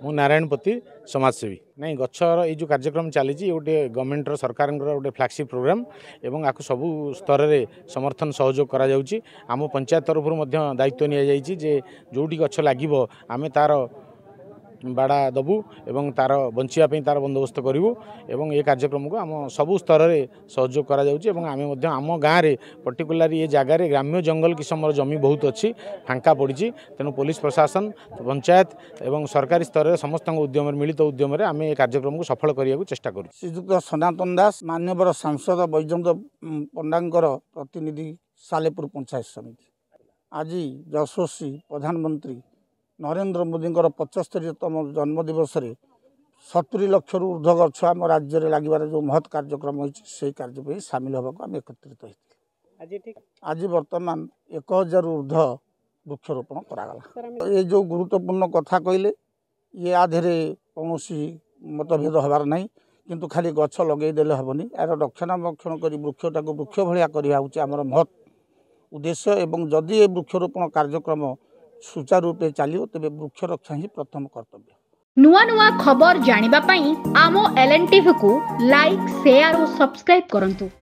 मु नारायणपति समाजसेवी नहीं गचर ये कार्यक्रम चली गोटे गवर्नमेंट सरकार गोटे फ्लैगशिप प्रोग्राम एवं आपको सबू स्तर में समर्थन सहयोग करा जाउची। आम पंचायत तरफ दायित्व नि जोटी गछ लगे आम तार बाड़ा दबू एवं तार बंचापी तार बंदोबस्त करूँ एवं ये कार्यक्रम को आम सबू स्तर में सहयोग करा जाउची। एवं आम आम गाँव में पर्टिकुलर ये जगार ग्राम्य जंगल किस्म जमी बहुत अच्छी फांका पड़ी तेणु पुलिस प्रशासन पंचायत एवं सरकारी स्तर में समस्त उद्यम मिलित उद्यम आम ये कार्यक्रम को सफल करने को चेष्टा करूँ। श्रीजुक्त सनातन दास माननीय सांसद बैजयंत पंडा प्रतिनिधि सालेपुर पंचायत समिति आज यशस्वी प्रधानमंत्री नरेंद्र मोदी 75तम जन्मदिवस 70 लाख रु ऊर्ध्व गछ आम राज्य में लगे जो महत् कार्यक्रम होती कार्य सामिल होगा आम एकत्रित होते आज बर्तमान 1000 ऊर्ध्व वृक्षरोपण करागला। ये जो गुरुत्वपूर्ण कथा कहले ये आधे कौन मतभेद हबार नहीं किंतु खाली गछ लगेदेले हेनी यार रक्षणाबक्षण कर वृक्षटा वृक्ष भाया करवा महत् उद्देश्य एवं जदि ये वृक्षरोपण कार्यक्रम सुचारू रूपे चलो तेज वृक्ष रक्षा ही प्रथम कर्तव्य। नुआ नुआ खबर जानिबा पई आमो LNTV को लाइक शेयर और सब्सक्राइब करंतु।